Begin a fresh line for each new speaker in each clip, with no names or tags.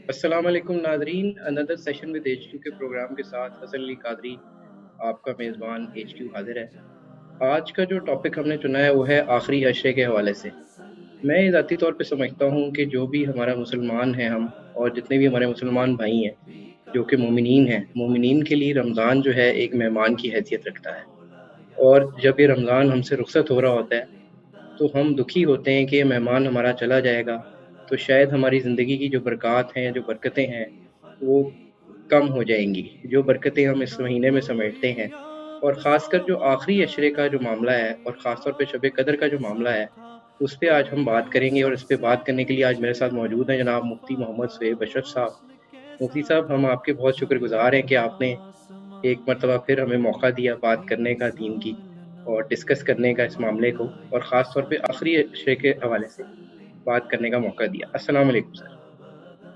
अस्सलाम वालेकुम नाज़रीन, अनदर सेशन विद एच2 के प्रोग्राम के साथ हसन अली कादरी आपका मेज़बान एच2 हाज़िर है। आज का जो टॉपिक हमने चुना है वो है आखिरी अशरे के हवाले से। मैं ज़ाती तौर पे समझता हूँ कि जो भी हमारा मुसलमान हैं हम और जितने भी हमारे मुसलमान भाई हैं, जो कि मोमिनीन हैं, मोमिनीन के लिए रमज़ान जो है एक मेहमान की हैसियत रखता है। और जब ये रमज़ान हमसे रुखसत हो रहा होता है तो हम दुखी होते हैं कि ये मेहमान हमारा चला जाएगा, तो शायद हमारी ज़िंदगी की जो बरक़ात हैं, जो बरकतें हैं, वो कम हो जाएँगी। जो बरकतें हम इस महीने में समेटते हैं और ख़ासकर जो आखिरी अशरे का जो मामला है और ख़ास तौर पे शब कदर का जो मामला है, उस पे आज हम बात करेंगे और इस पे बात करने के लिए आज मेरे साथ मौजूद हैं जनाब मुफ्ती मोहम्मद सुहैब अशरफ साहब। मुफ्ती साहब, हम आपके बहुत शुक्रगुज़ार हैं कि आपने एक मर्तबा फिर हमें मौका दिया बात करने का दीन की और डिस्कस करने का इस मामले को और ख़ास तौर पे आखिरी अशरे के हवाले से बात करने का मौका दिया। अस्सलाम वालेकुम सर।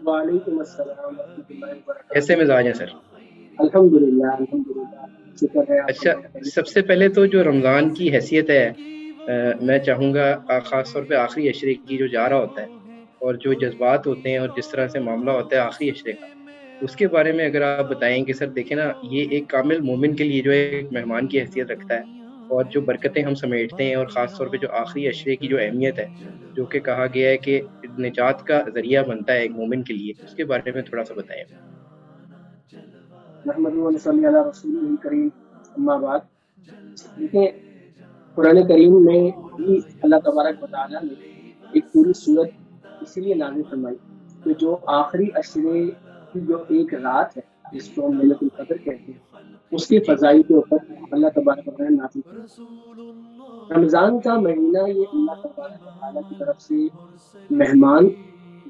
वालेकुम अस्सलाम वरहमतुल्लाहि
कैसे
वबरकातुहू।
मिज़ाज हैं सर?
अल्हम्दुलिल्लाह अल्हम्दुलिल्लाह, शुक्र है आपका
अच्छा,
मेरे भाई।
सबसे पहले तो जो रमज़ान की हैसियत है मैं चाहूँगा ख़ास तौर पे आखिरी अशरे की जो जा रहा होता है और जो जज़्बात होते हैं और जिस तरह से मामला होता है आखिरी अशरे का, उसके बारे में अगर आप बताएँ कि सर देखें ना, ये एक कामिल मोमिन के लिए जो है एक मेहमान की हैसियत रखता है और जो बरकतें हम समेटते हैं और ख़ास तौर पे जो आखिरी अशरे की जो अहमियत है, जो कि कहा गया है कि निजात का ज़रिया बनता है एक मोमिन के लिए, उसके बारे में थोड़ा-सा बताएँ?
नहमदुहु व नसल्ली अला रसूलिहिल करीम, अम्मा बाद। देखिए, कुरान करीम में भी अल्लाह तबारक व तआला ने एक पूरी सूरत इसीलिए नाज़िल फरमाई कि जो आखिरी अशरे की जो एक रात है, जिसको हम लैलतुल क़द्र कहते हैं, उसके
जी,
फ़ज़ाइल के ऊपर अल्लाह तबारक व तआला ने नाज़िल फरमाई। रमज़ान का महीना ये अल्लाह तबारक व तआला की तरफ से मेहमान,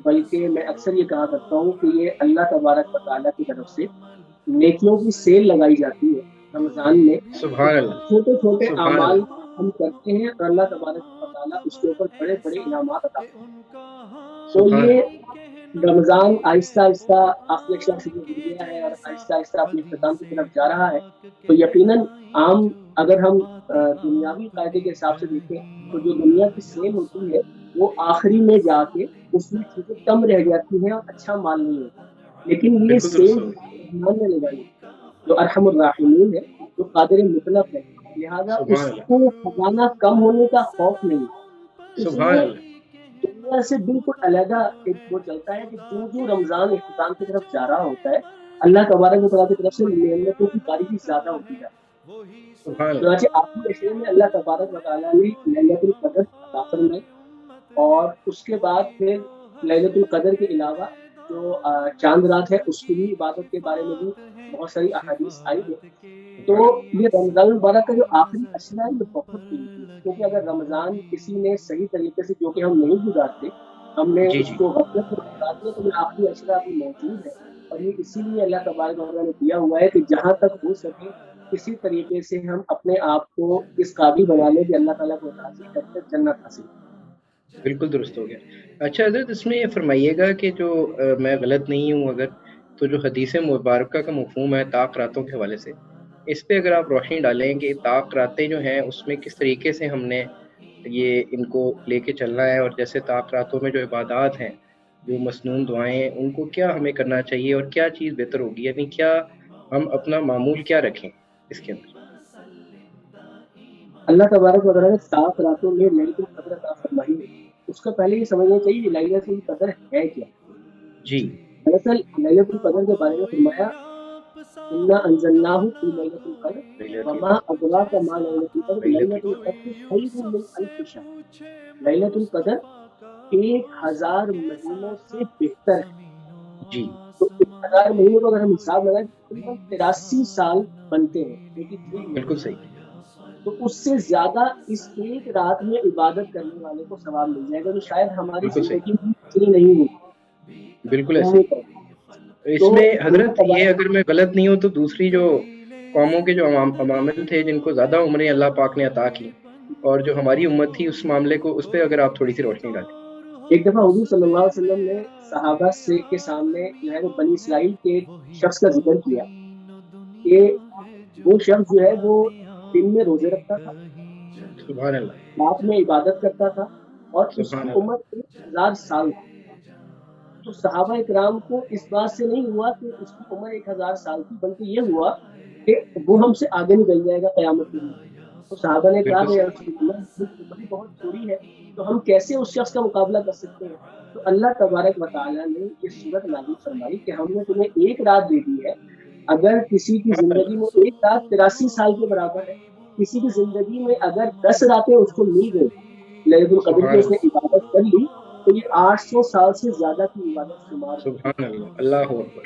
बल्कि मैं अक्सर ये कहा करता हूँ कि ये अल्लाह तबारक व तआला की तरफ से नेकियों की सेल लगाई जाती है रमज़ान में, कि
सुभान अल्लाह,
छोटे-छोटे
सुभान
अमाल
अल्लाह,
हम करते हैं और अल्लाह तबारक व तआला उसके ऊपर बड़े-बड़े इनामात अता फरमाते हैं। तो
सुभान
ये
अल्लाह।
रमज़ान आहिस्ता-आहिस्ता आखिरी अशरा से गुज़र गया है और आहिस्ता-आहिस्ता अपने इख्तिताम की तरफ जा रहा है। तो यकीनन आम अगर हम दुनियावी कायदे के हिसाब से देखें, तो जो दुनिया की सेल होती है, वो आखिरी में जाके उसमें चीज़ें कम रह जाती हैं और अच्छा माल नहीं होता। लेकिन ये
बिल्कुल दुरुस्त
सेल
हो
जो
गया।
रहमान ने लगाई है, जो अरहमुर राहिमीन है, जो कादिर मुतलक है, लिहाज़ा
सुभान अल्लाह,
उसको खजाना कम होने का खौफ नहीं है।
सुभान
उसमें
अल्लाह,
दुनिया से बिल्कुल अलहदा एक वो चलता है कि जो-जो रमज़ान इख्तिताम की तरफ जा रहा होता है, अल्लाह तबारक व तआला की तरफ से नेमतों की बारिश ज़्यादा होती जाती है।
सुभान अल्लाह,
चुनांचे आखिरी अशरे में अल्लाह तबारक व तआला ने लैलतुल क़द्र अता फरमाई और उसके बाद फिर लैलतुल क़द्र के अलावा जो चाँद रात है, उसकी भी इबादत के बारे में भी बहुत सारी अहादीस आई है। तो
सुभान अल्लाह।
ये रमज़ान मुबारक का जो आखिरी अशरा है, ये बहुत कीमती है, क्योंकि अगर रमज़ान किसी ने सही तरीके से, जो कि हम नहीं गुज़ारते, हमने
जी, जी,
उसको गफ़लत में गुज़ार दिया, तो ये आखिरी अशरा अभी मौजूद है और ये इसीलिए अल्लाह तबारक व तआला ने दिया हुआ है कि जहाँ तक हो सके, किसी तरीके से हम अपने आप को इस काबिल बना लें कि अल्लाह ताला को राज़ी करके जन्नत हासिल करें।
बिल्कुल दुरुस्त हो गया। अच्छा हज़रत, इसमें ये फ़रमाइएगा कि जो मैं गलत नहीं हूँ अगर, तो जो हदीस मुबारका का मफ़हूम है ताक रातों के हवाले से, इस पे अगर आप रोशनी डालें कि ताक रातें जो हैं उसमें किस तरीके से हमने ये इनको लेके चलना है और जैसे ताक रातों में जो इबादात हैं, जो मसनून दुआएँ हैं, उनको क्या हमें करना चाहिए और क्या चीज़ बेहतर होगी? यानी क्या हम अपना मामूल क्या रखें इसके अंदर?
अल्लाह तबारक व तआला ने 7 रातों में लैलतुल क़द्र अता फरमाई है। उसका पहले ये समझना चाहिए कि लैलतुल क़द्र है क्या?
जी,
दरअसल लैलतुल क़द्र के बारे में फरमाया, इन्ना अंज़लनाहु फ़ी लैलतिल क़द्र
लैलतुल
वमा अदराका मा लैलतुल क़द्र
लैलतुल
लैलतुल क़द्र खैरुम मिन अल्फ़ि शहर। लैलतुल क़द्र 1000 महीनों से बेहतर है।
जी,
तो 1000 महीनों का अगर हम हिसाब लगाएँ, तकरीबन 83 साल बनते हैं, 83
बिल्कुल
ईयर्स।
सही,
तो उससे ज़्यादा इस एक रात में इबादत करने वाले को सवाब मिल जाएगा, जो शायद हमारी
बिल्कुल सही,
ज़िंदगी में इतनी नहीं होती,
बिल्कुल ऐसे
उम्मीद
ही।
है। तो
इसमें
अल्लाह
हज़रत ये
तबारक
अगर मैं गलत नहीं हूँ तो दूसरी जो कौमों के जो अवामिल थे जिनको ज़्यादा उम्रें अल्लाह पाक ने अता की और जो हमारी उम्मत थी उस मामले को उस पे अगर आप थोड़ी-सी रोशनी डालें।
एक दफ़ा हुज़ूर सल्लल्लाहु अलैहि वसल्लम ने सहाबा से के सामने जो है वो बनी इस्राइल के एक शख्स का ज़िक्र किया कि वो शख्स जो है वो दिन में रोज़े रखता था
सुभान अल्लाह,
रात में इबादत करता था और
सुभान
उसकी
अल्लाह,
उम्र 1000 साल थी। तो सहाबा इकराम को इस बात से नहीं हुआ कि उसकी उम्र 1000 साल थी, बल्कि ये हुआ कि वो हमसे आगे निकल जाएगा क़यामत के दिन। तो सहाबा ने कहा
बिल्कुल
कि या
सही।
रसूलल्लाह, उसकी उम्र ही बहुत थोड़ी है, तो हम कैसे उस शख्स का मुकाबला कर सकते हैं? तो अल्लाह तबारक व तआला ने ये सूरत नाज़िल फरमाई कि हमने तुम्हें एक रात दे दी है, अगर किसी की
सुभान
ज़िंदगी में
अल्लाह,
एक रात 83 साल के बराबर है, किसी की ज़िंदगी में अगर 10 रातें उसको मिल गई, लैलतुल क़द्र की
सुभान
उसने
अल्लाह,
इबादत कर ली, तो ये 800 साल से ज़्यादा की इबादत शुमार होगी।
सुभान अल्लाह, अल्लाहू अकबर,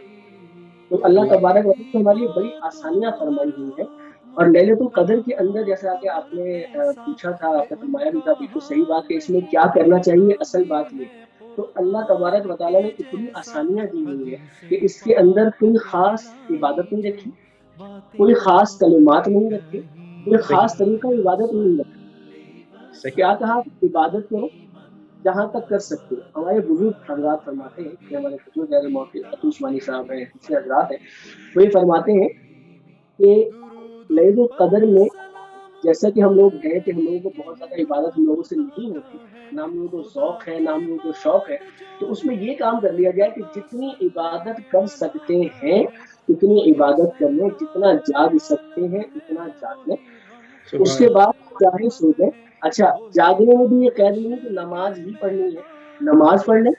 तो अल्लाह
अल्लाह,
तबारक व तआला ने हमारे लिए बड़ी आसानियाँ फरमाई हुई हैं। और लैलतुल क़द्र के अंदर जैसा कि आपने पूछा था, आपने फरमाया भी था, बिल्कुल सही बात है, इसमें क्या करना चाहिए, असल बात ये। तो अल्लाह तबारक व तआला ने इतनी आसानियाँ दी हुई हैं कि इसके अंदर कोई ख़ास इबादत नहीं रखी, कोई ख़ास कलिमात नहीं रखे, कोई
सही,
ख़ास तरीका इबादत नहीं रखा।
सही,
क्या कहा कि इबादत करो जहाँ तक कर सकते हो। हमारे बुजुर्ग हज़रात फरमाते हैं कि हमारे बुजुर्ग जैसे मौलवी अता उस्मानी साहब हैं, दूसरे हज़रात हैं, वो ये फरमाते हैं कि लैलतुल क़द्र में जैसा कि हम लोग हैं कि हम लोगों को बहुत ज़्यादा इबादत हम लोगों से नहीं होती, ना हम लोगों को ज़ौक़ है, ना हम लोगों को शौक़ है, तो उसमें ये काम कर लिया जाए कि जितनी इबादत कर सकते हैं, उतनी इबादत कर लें, जितना जाग सकते हैं, उतना जाग लें।
सुभान
उसके
अल्लाह,
बाद चाहे सो जाएँ। अच्छा, जागने में भी ये क़ैद नहीं है कि नमाज़ ही पढ़नी है, नमाज़ पढ़ लें,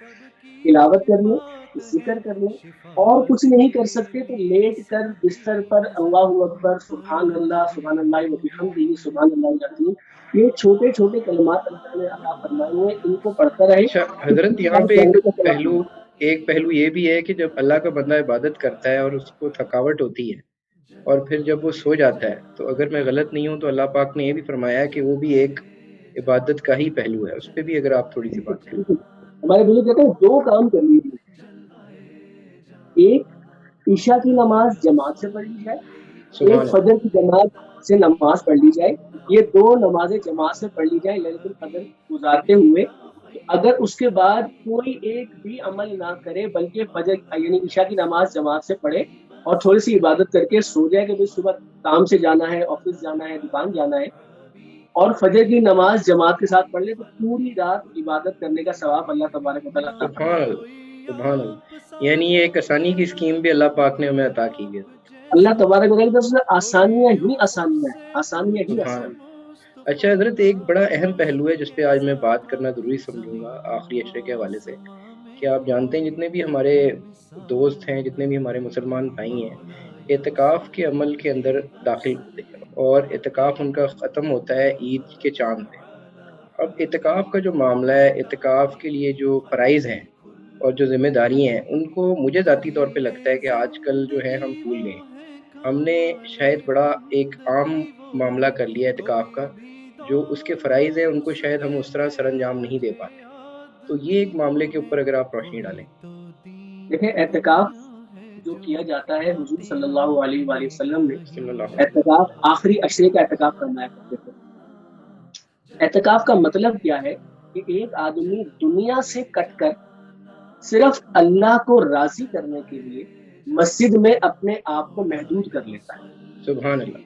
तिलावत कर लें, ज़िक्र कर लें, और कुछ नहीं कर सकते तो लेट कर बिस्तर पर अल्लाहू अकबर, सुभान अल्लाह व बिहम्दिही, सुभान अल्लाहिल अज़ीम, ये छोटे-छोटे कलिमात अल्लाह ने अता फरमाए हुए हैं, इनको पढ़ता रहे,
अच्छा
तो
हज़रत
पूरी
यहाँ
रात
पे
जागने का सवाब मिलेगा।
एक पहलू ये भी है कि जब अल्लाह का बंदा इबादत करता है और उसको थकावट होती है और फिर जब वो सो जाता है, तो अगर मैं गलत नहीं हूँ तो अल्लाह पाक ने ये भी फरमाया है कि वो भी एक इबादत का ही पहलू है। उस पे भी अगर आप थोड़ी-सी
बिल्कुल,
बात करें।
बिल्कुल। हमारे बुजुर्ग कहते हैं 2 काम कर लीजिए, एक ईशा की नमाज़ जमात से पढ़ ली जाए, एक
सुभान अल्लाह,
फजर की जमात से नमाज़ पढ़ ली जाए। ये 2 नमाज़ें जमात से पढ़ ली जाएँ लैलतुल क़द्र गुज़ारते हुए। तो अगर उसके बाद कोई एक भी अमल ना करे, बल्कि फजर यानी ईशा की नमाज़ जमात से पढ़े और थोड़ी-सी इबादत करके सो जाए कि भई सुबह काम से जाना है, ऑफ़िस जाना है, दुकान जाना है, और फजर की नमाज़ जमात के साथ पढ़ ले, तो पूरी रात इबादत करने का सवाब अल्लाह तबारक व तआला अता
सुभान
फरमाएगा।
अल्लाह, सुभान अल्लाह। यानी ये एक आसानी की स्कीम भी अल्लाह पाक ने हमें अता की है।
अल्लाह तबारक व तआला की तरफ से आसानियाँ ही आसानियाँ हैं, आसानियाँ ही
सुभान
आसानियाँ।
अल्लाह। अच्छा हज़रत एक बड़ा अहम पहलू है जिस पे आज मैं बात करना ज़रूरी समझूँगा आखिरी अशरे के हवाले से, कि आप जानते हैं जितने भी हमारे दोस्त हैं, जितने भी हमारे मुसलमान भाई हैं, एतिकाफ़ के अमल के अंदर दाखिल होते हैं और एतिकाफ़ उनका ख़त्म होता है ईद के चाँद पे। अब एतिकाफ़ का जो मामला है, एतिकाफ़ के लिए जो फ़राइज़ हैं और जो ज़िम्मेदारियाँ हैं, उनको मुझे ज़ाती तौर पे लगता है कि आजकल जो है हम भूल गए हैं। हमने शायद बड़ा एक आम मामला कर लिया है एतिकाफ़ का, जो उसके फ़राइज़ हैं उनको शायद हम उस तरह सरअंजाम नहीं दे पाते। तो ये एक मामले के ऊपर अगर आप रोशनी डालें।
देखें, एहतिकाफ़ जो किया जाता है, हुज़ूर सल्लल्लाहु अलैहि वालैहि वसल्लम ने
सल्लल्लाहु अलैहि वसल्लम।
एहतिकाफ़ आखिरी अशरे का एहतिकाफ़ फरमाया करते थे। एहतिकाफ़ का मतलब क्या है कि एक आदमी दुनिया से कट कर सिर्फ़ अल्लाह को राज़ी करने के लिए मस्जिद में अपने आप को महदूद कर लेता है।
सुभान अल्लाह,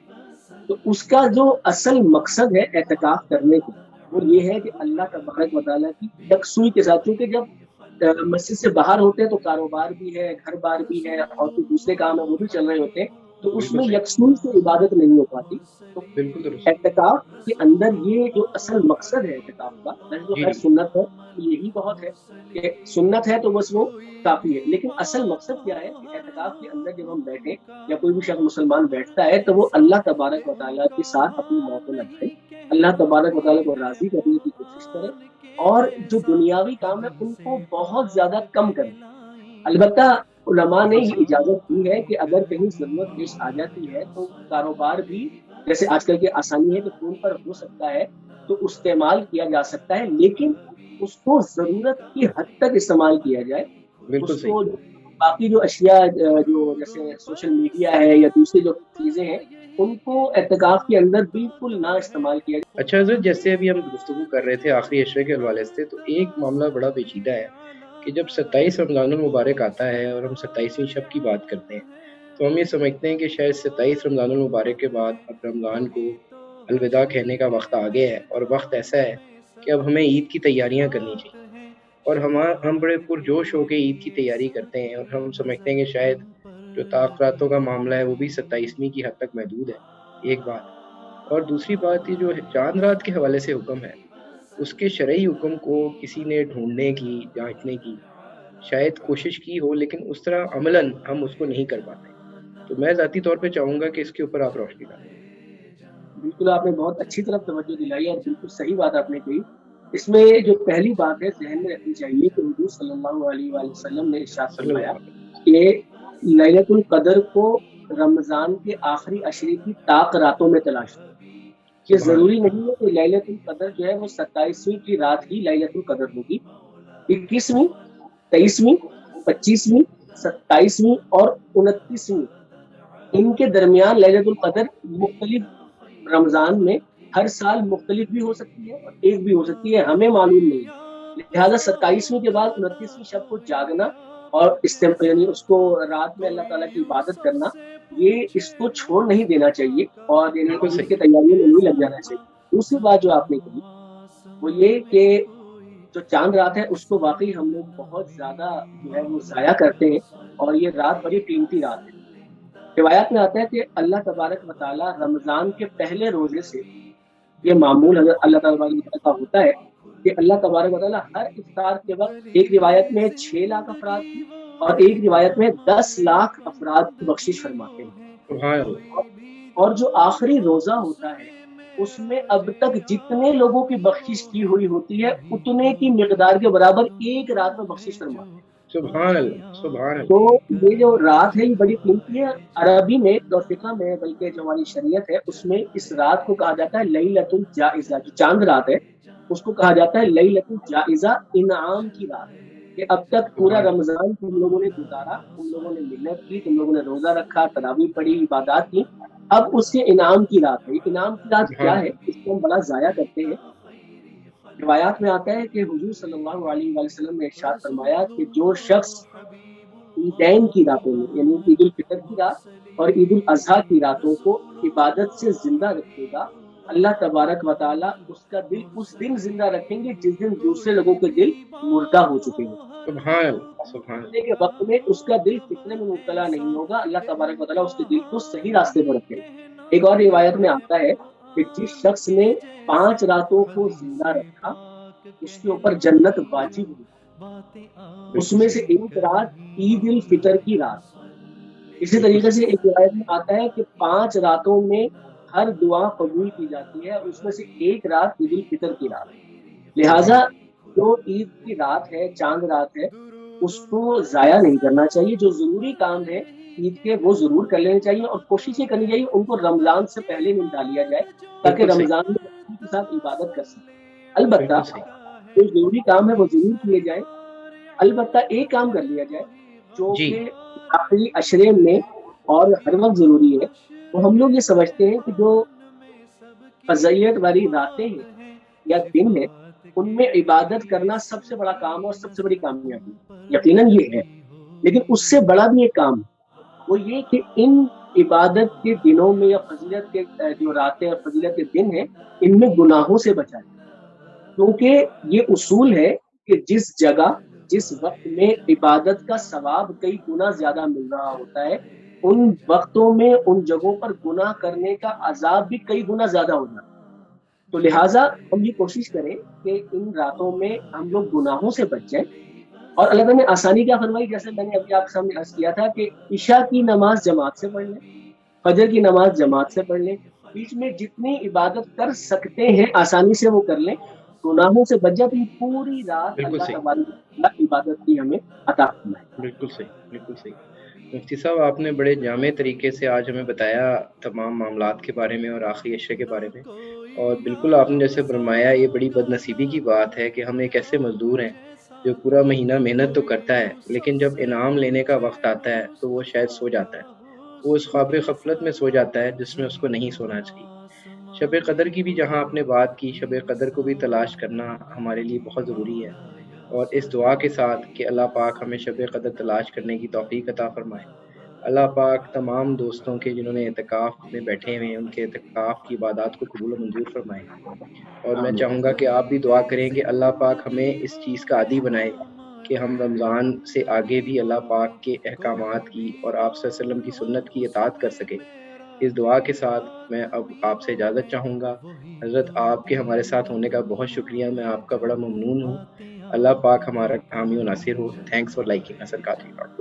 तो उसका जो असल मकसद है एहतिकाफ़ करने का, वो ये है कि अल्लाह तबारक व तआला की यकसुई के साथ, क्योंकि जब मस्जिद से बाहर होते हैं तो कारोबार भी है, घर-बार भी है और जो दूसरे काम है वो भी चल रहे होते हैं, तो
बिल्कुल
उसमें
सही,
यकसुई से इबादत नहीं हो पाती। तो
बिल्कुल दुरुस्त।
एहतिकाफ़ के अंदर ये जो असल मकसद है एहतिकाफ़ का, वैसे तो
जी,
ख़ैर
जी।
सुन्नत है, तो यही बहुत है कि सुन्नत है तो बस वो काफ़ी है। लेकिन असल मकसद क्या है कि एहतिकाफ़ के अंदर जब हम बैठे या कोई भी शख़्स मुसलमान बैठता है, तो वो अल्लाह तबारक व तआला के साथ अपनी मौतें लगाए, अल्लाह तबारक व तआला को राज़ी करने की कोशिश करे और जो दुनियावी काम है उनको बहुत ज़्यादा कम करें। अलबत्ता उलमा ने
बिल्कुल
ये
सही,
इजाज़त दी है कि अगर कहीं ज़रूरत पेश आ जाती है, तो कारोबार भी, जैसे आजकल की आसानी है कि फ़ोन पर हो सकता है, तो इस्तेमाल किया जा सकता है, लेकिन उसको ज़रूरत की हद तक इस्तेमाल किया जाए।
बिल्कुल सही।
उसको बाकी जो अशिया जो जैसे सोशल मीडिया है या दूसरी जो चीज़ें हैं, उनको एहतिकाफ़ के अंदर बिल्कुल ना इस्तेमाल किया जाए।
अच्छा हज़रत जैसे अभी हम गुफ्तगू कर रहे थे आखिरी अशरे के हवाले से, तो एक मामला बड़ा पेचीदा है कि जब 27 रमज़ानुल मुबारक आता है और हम 27वीं शब की बात करते हैं, तो हम ये समझते हैं कि शायद 27 रमज़ानुल मुबारक के बाद अब रमज़ान को الوداع کہنے کا وقت آ گیا ہے، اور وقت ایسا ہے کہ اب ہمیں عید کی تیاریاں کرنی چاہیے، اور ہم بڑے پرجوش ہو کے عید کی تیاری کرتے ہیں، اور ہم سمجھتے ہیں کہ شاید جو تاخیراتوں کا معاملہ ہے وہ بھی 27ویں کی حد تک محدود ہے، ایک بات۔ اور دوسری بات یہ جو چاند رات کے حوالے سے حکم ہے، اس کے شرعی حکم کو کسی نے ڈھونڈنے کی، جانچنے کی شاید کوشش کی ہو، لیکن اس طرح عملاً ہم اس کو نہیں کر پاتے۔ تو میں ذاتی طور پہ چاہوں گا کہ اس کے اوپر آپ روشنی ڈالیں۔
بالکل آپ نے بہت اچھی طرف توجہ دلائی اور بالکل صحیح بات آپ نے کہی۔ اس میں جو پہلی بات ہے ذہن میں رکھنی چاہیے کہ حضور صلی اللہ علیہ وآلہ وسلم نے ارشاد
صلی
فرمایا
اللہ علیہ
کہ لیلۃ القدر کو رمضان کے آخری عشرے کی طاق راتوں میں تلاش کرو۔ یہ
سبحان
ضروری
اللہ،
نہیں ہے کہ لیلۃ القدر جو ہے وہ 27ویں کی رات ہی لیلۃ القدر ہوگی، 21ویں، 23ویں، 25ویں، 27ویں اور 29ویں، ان کے درمیان لیلۃ القدر مختلف رمضان میں ہر سال مختلف بھی ہو سکتی ہے اور ایک بھی ہو سکتی ہے، ہمیں معلوم نہیں ہے۔ لہٰذا 27ویں کے بعد 29ویں شب کو جاگنا اور یعنی اس کو رات میں اللہ تعالیٰ کی عبادت کرنا، یہ اس کو چھوڑ نہیں دینا چاہیے اور یعنی
بالکل
عید
صحیح،
کے تیاریوں میں نہیں لگ جانا چاہیے۔ دوسری بات جو آپ نے کہی وہ یہ کہ جو چاند رات ہے اس کو واقعی ہم لوگ بہت زیادہ جو ہے وہ ضائع کرتے ہیں، اور یہ رات بڑی قیمتی رات ہے۔ روایات میں آتا ہے کہ اللہ تبارک و تعالیٰ رمضان کے پہلے روزے سے یہ معمول حضرت اللہ تبارک و تعالیٰ کا ہوتا ہے کہ اللہ تبارک و تعالیٰ ہر افطار کے وقت ایک روایت میں 6 لاکھ افراد کی اور ایک روایت میں 10 لاکھ افراد کی بخشش فرماتے ہیں۔
سبحان اللہ،
اور جو آخری روزہ ہوتا ہے اس میں اب تک جتنے لوگوں کی بخشش کی ہوئی ہوتی ہے اتنے کی مقدار کے برابر ایک رات میں بخشش فرماتے ہیں۔
سبحان اللہ، سبحان
تو
اللہ،
یہ جو رات ہے یہ بڑی قیمتی ہے۔ عربی میں اور فقہ میں بلکہ جو ہماری شریعت ہے اس میں اس رات کو کہا جاتا ہے لیلۃ الجائزہ، جو چاند رات ہے اس کو کہا جاتا ہے لیلۃ الجائزہ، انعام کی رات، کہ اب تک پورا
سبحان اللہ،
رمضان تم لوگوں نے گزارا، تم لوگوں نے محنت کی، تم لوگوں نے روزہ رکھا، تراویح پڑھی، عبادات کی، اب اس کے انعام کی رات ہے۔ یہ انعام کی رات
سبحان
کیا ہے
اللہ،
اس کو ہم بڑا ضائع کرتے ہیں۔ روایات میں آتا ہے کہ حضور صلی اللہ علیہ وآلہ وسلم نے ارشاد فرمایا کہ جو شخص عیدین کی راتوں میں یعنی عید الفطر کی رات اور عید الاضحیٰ کی راتوں کو عبادت سے زندہ رکھے گا، اللہ تبارک و تعالیٰ اس کا دل اس دن زندہ رکھیں گے جس دن دوسرے لوگوں کے دل مردہ ہو چکے ہیں۔
سبحان اللہ، سبحان
فتنے کے وقت میں اس کا دل فتنے میں مبتلا نہیں ہوگا، اللہ تبارک و تعالیٰ اس کے دل کو صحیح راستے پر رکھے گا۔ ایک اور روایت میں آتا ہے کہ جس شخص نے 5 راتوں کو زندہ رکھا اس کے اوپر جنت واجب ہوئی،
اللہ،
اس
بالکل
میں سے
صحیح،
ایک رات عید الفطر کی رات۔ اسی
بالکل
طریقے سے
صحیح،
ایک روایت میں آتا ہے کہ 5 راتوں میں ہر دعا قبول کی جاتی ہے، اس میں سے ایک رات عید الفطر کی رات۔
سبحان
لہٰذا
اللہ،
جو عید کی رات ہے، چاند رات ہے، اس کو ضائع نہیں کرنا چاہیے۔ جو ضروری کام ہے عید کے وہ ضرور کر لینے چاہیے اور کوشش یہ کرنی چاہیے ان کو رمضان سے پہلے نمٹا لیا جائے تاکہ
بالکل صحیح،
رمضان میں خوشی کے ساتھ عبادت کر سکیں۔ البتہ
بالکل صحیح،
جو ضروری کام ہے وہ ضرور کیے جائیں۔ البتہ ایک کام کر لیا جائے جو
جی،
کہ آخری عشرے میں اور ہر وقت ضروری ہے، تو ہم لوگ یہ سمجھتے ہیں کہ جو فضیلت والی راتیں ہیں یا دن ہے ان میں عبادت کرنا سب سے بڑا کام اور سب سے بڑی کامیابی یقیناً یہ ہے، لیکن اس سے بڑا بھی ایک کام ہے، وہ یہ کہ ان عبادت کے دنوں میں یا فضیلت کے جو راتیں اور فضیلت کے دن ہیں ان میں گناہوں سے بچائیں، کیونکہ یہ اصول ہے کہ جس جگہ جس وقت میں عبادت کا ثواب کئی گنا زیادہ مل رہا ہوتا ہے ان وقتوں میں ان جگہوں پر گناہ کرنے کا عذاب بھی کئی گنا زیادہ ہو جاتا ہے۔ تو لہٰذا ہم یہ کوشش کریں کہ ان راتوں میں ہم لوگ گناہوں سے بچ جائیں، اور اللہ تعالیٰ نے آسانی کیا فرمائی، جیسے میں نے ابھی آپ کے سامنے عرض کیا تھا کہ عشاء کی نماز جماعت سے پڑھ لیں، فجر کی نماز جماعت سے پڑھ لیں، بیچ میں جتنی عبادت کر سکتے ہیں آسانی سے وہ کر لیں، گناہوں سے بچ جائے تو یہ پوری رات
بالکل
اللہ
صحیح،
تبارک و تعالیٰ عبادت کی ہمیں عطا فرمائے۔
بالکل صحیح، بالکل صحیح۔ مفتی صاحب آپ نے بڑے جامع طریقے سے آج ہمیں بتایا تمام معاملات کے بارے میں اور آخری اشیاء کے بارے میں، اور بالکل آپ نے جیسے فرمایا یہ بڑی بد نصیبی کی بات ہے کہ ہم ایک ایسے مزدور ہیں جو پورا مہینہ محنت تو کرتا ہے لیکن جب انعام لینے کا وقت آتا ہے تو وہ شاید سو جاتا ہے، وہ اس خواب غفلت میں سو جاتا ہے جس میں اس کو نہیں سونا چاہیے۔ شب قدر کی بھی جہاں آپ نے بات کی، شب قدر کو بھی تلاش کرنا ہمارے لیے بہت ضروری ہے، اور اس دعا کے ساتھ کہ اللہ پاک ہمیں شب قدر تلاش کرنے کی توفیق عطا فرمائے۔ اللہ پاک تمام دوستوں کے جنہوں نے اعتکاف میں بیٹھے ہوئے ہیں ان کے اعتکاف کی عبادات کو قبول و منظور فرمائے، اور میں
آمین
چاہوں گا کہ آپ بھی دعا کریں کہ اللہ پاک ہمیں اس چیز کا عادی بنائے کہ ہم رمضان سے آگے بھی اللہ پاک کے احکامات کی اور آپ صلی اللہ علیہ وسلم کی سنت کی اطاعت کر سکے۔ اس دعا کے ساتھ میں اب آپ سے اجازت چاہوں گا۔ حضرت آپ کے ہمارے ساتھ ہونے کا بہت شکریہ، میں آپ کا بڑا ممنون ہوں۔ اللہ پاک ہمارا حامی و ناصر ہو۔ Thanks for liking Hassan Qadri dot